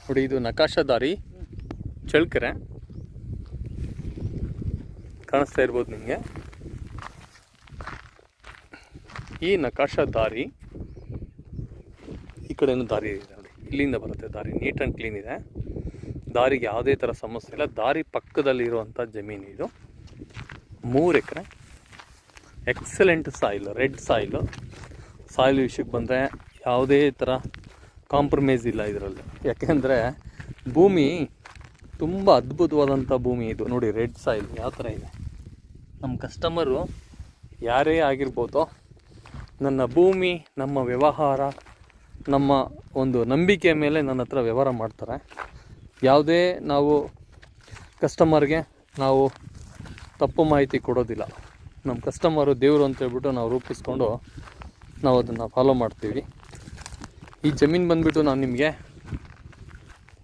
ನೋಡಿ, ಇದು ನಕಾಶಾದಾರಿ ಚಳ್ಳಕೆರೆ ಕಾಣಿಸ್ತಾ ಇರ್ಬೋದು ನಿಮಗೆ. ಈ ನಕಾಶಾದಾರಿ ಈ ಕಡೆನೂ ದಾರಿ ಇದೆ ನೋಡಿ, ಇಲ್ಲಿಂದ ಬರುತ್ತೆ ದಾರಿ. ನೀಟ್ ಆ್ಯಂಡ್ ಕ್ಲೀನ್ ಇದೆ, ದಾರಿಗೆ ಯಾವುದೇ ಥರ ಸಮಸ್ಯೆ ಇಲ್ಲ. ದಾರಿ ಪಕ್ಕದಲ್ಲಿರುವಂಥ ಜಮೀನು ಇದು. 3 ಎಕರೆ excellent soil, red soil. Soil ವಿಷಯಕ್ಕೆ ಬಂದರೆ ಯಾವುದೇ ಥರ ಕಾಂಪ್ರಮೈಸ್ ಇಲ್ಲ ಇದರಲ್ಲಿ. ಯಾಕೆಂದರೆ ಭೂಮಿ ತುಂಬ ಅದ್ಭುತವಾದಂಥ ಭೂಮಿ ಇದು. ನೋಡಿ ರೆಡ್ ಸಾಯಿಲ್ ಯಾವ ಥರ ಇದೆ. ನಮ್ಮ ಕಸ್ಟಮರು ಯಾರೇ ಆಗಿರ್ಬೋದೋ, ನನ್ನ ಭೂಮಿ, ನಮ್ಮ ವ್ಯವಹಾರ, ನಮ್ಮ ಒಂದು ನಂಬಿಕೆ ಮೇಲೆ ನನ್ನ ಹತ್ರ ವ್ಯವಹಾರ ಮಾಡ್ತಾರೆ. ಯಾವುದೇ ನಾವು ಕಸ್ಟಮರ್ಗೆ ನಾವು ತಪ್ಪು ಮಾಹಿತಿ ಕೊಡೋದಿಲ್ಲ. ನಮ್ಮ ಕಸ್ಟಮರು ದೇವರು ಅಂತ ಹೇಳ್ಬಿಟ್ಟು ನಾವು ರೂಪಿಸ್ಕೊಂಡು ನಾವು ಅದನ್ನು ಫಾಲೋ ಮಾಡ್ತೀವಿ. ಈ ಜಮೀನು ಬಂದುಬಿಟ್ಟು ನಾನು ನಿಮಗೆ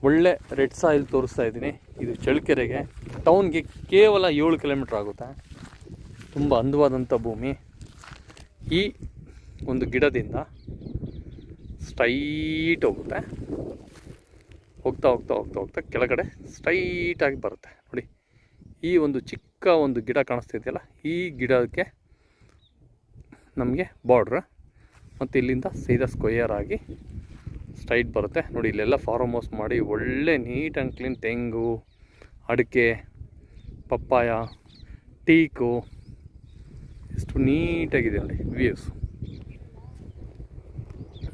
ಒಳ್ಳೆ ರೆಡ್ ಸಾಯಿಲ್ ತೋರಿಸ್ತಾ ಇದ್ದೀನಿ. ಇದು ಚಳ್ಳಕೆರೆಗೆ, ಟೌನ್ಗೆ ಕೇವಲ 7 ಕಿಲೋಮೀಟ್ರ್ ಆಗುತ್ತೆ. ತುಂಬ ಅಂದವಾದಂಥ ಭೂಮಿ. ಈ ಒಂದು ಗಿಡದಿಂದ ಸ್ಟ್ರೈಟ್ ಹೋಗುತ್ತೆ, ಹೋಗ್ತಾ ಹೋಗ್ತಾ ಹೋಗ್ತಾ ಹೋಗ್ತಾ ಕೆಳಗಡೆ ಸ್ಟ್ರೈಟಾಗಿ ಬರುತ್ತೆ. ನೋಡಿ, ಈ ಒಂದು ಚಿಕ್ಕ ಒಂದು ಗಿಡ ಕಾಣಿಸ್ತಿದೆಯಲ್ಲ, ಈ ಗಿಡಕ್ಕೆ ನಮಗೆ ಬಾರ್ಡ್ರ್, ಮತ್ತು ಇಲ್ಲಿಂದ ಸೀದಾ ಸ್ಕ್ವಯರ್ ಆಗಿ ಸ್ಟ್ರೈಟ್ ಬರುತ್ತೆ. ನೋಡಿ, ಇಲ್ಲೆಲ್ಲ ಫಾರ್ಮ್ ಹೌಸ್ ಮಾಡಿ ಒಳ್ಳೆ ನೀಟ್ ಆ್ಯಂಡ್ ಕ್ಲೀನ್ ತೆಂಗು, ಅಡಿಕೆ, ಪಪ್ಪಾಯ, ಟೀಕು, ಎಷ್ಟು ನೀಟಾಗಿದೆ ನೋಡಿ ವ್ಯೂಸ್.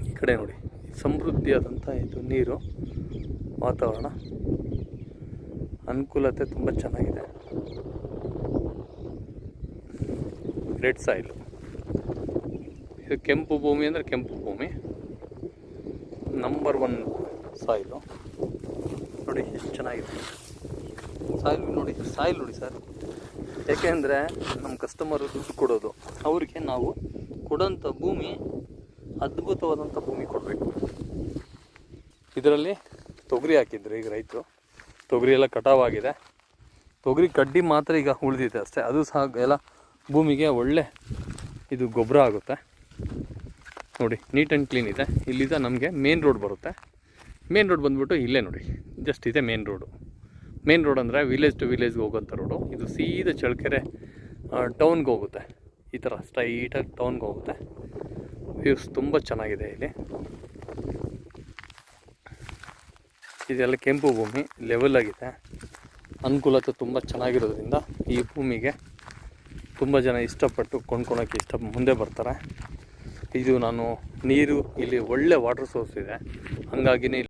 ಈ ಕಡೆ ನೋಡಿ, ಸಮೃದ್ಧಿಯಾದಂಥ ಇದು ನೀರು, ವಾತಾವರಣ, ಅನುಕೂಲತೆ ತುಂಬ ಚೆನ್ನಾಗಿದೆ. Red soil. ಇದು ಕೆಂಪು ಭೂಮಿ ಅಂದರೆ ಕೆಂಪು ಭೂಮಿ, ನಂಬರ್ 1 ಸಾಯಿಲು. ನೋಡಿ ಎಷ್ಟು ಚೆನ್ನಾಗಿದೆ ಸಾಯಿಲ್. ನೋಡಿ ಸಾಯಿಲ್ ನೋಡಿ ಸರ್. ಯಾಕೆಂದರೆ ನಮ್ಮ ಕಸ್ಟಮರು ದುಡ್ಡು ಕೊಡೋದು, ಅವ್ರಿಗೆ ನಾವು ಕೊಡೋಂಥ ಭೂಮಿ ಅದ್ಭುತವಾದಂಥ ಭೂಮಿ ಕೊಡಬೇಕು. ಇದರಲ್ಲಿ ತೊಗರಿ ಹಾಕಿದ್ರು ಈಗ ರೈತರು. ತೊಗರಿ ಎಲ್ಲ ಕಟಾವಾಗಿದೆ. ತೊಗರಿ ಕಡ್ಡಿ ಮಾತ್ರ ಈಗ ಉಳಿದಿದೆ ಅಷ್ಟೇ. ಅದು ಸಹ ಎಲ್ಲ ಭೂಮಿಗೆ ಒಳ್ಳೆ ಇದು ಗೊಬ್ಬರ ಆಗುತ್ತೆ. ನೋಡಿ ನೀಟ್ ಆ್ಯಂಡ್ ಕ್ಲೀನ್ ಇದೆ. ಇಲ್ಲಿಂದ ನಮಗೆ ಮೇನ್ ರೋಡ್ ಬರುತ್ತೆ. ಮೇನ್ ರೋಡ್ ಬಂದುಬಿಟ್ಟು ಇಲ್ಲೇ ನೋಡಿ, ಜಸ್ಟ್ ಇದೆ ಮೇನ್ ರೋಡು. ಮೇನ್ ರೋಡ್ ಅಂದರೆ ವಿಲೇಜ್ ಟು ವಿಲೇಜ್ಗೆ ಹೋಗೋಂಥ ರೋಡು. ಇದು ಸೀದಾ ಚಳ್ಳಕೆರೆ ಟೌನ್ಗೆ ಹೋಗುತ್ತೆ. ಈ ಥರ ಸ್ಟ್ರೈಟಾಗಿ ಟೌನ್ಗೆ ಹೋಗುತ್ತೆ. ವ್ಯೂಸ್ ತುಂಬ ಚೆನ್ನಾಗಿದೆ ಇಲ್ಲಿ. ಇದೆಲ್ಲ ಕೆಂಪು ಭೂಮಿ, ಲೆವೆಲ್ ಆಗಿದೆ. ಅನುಕೂಲತೆ ತುಂಬ ಚೆನ್ನಾಗಿರೋದ್ರಿಂದ ಈ ಭೂಮಿಗೆ ತುಂಬ ಜನ ಇಷ್ಟಪಟ್ಟು ಕೊಂಡ್ಕೊಳೋಕ್ಕೆ ಮುಂದೆ ಬರ್ತಾರೆ. ಇದು ನಾನು ನೀರು, ಇಲ್ಲಿ ಒಳ್ಳೆ ವಾಟರ್ ಸೋರ್ಸ್ ಇದೆ, ಹಾಗಾಗಿನೇ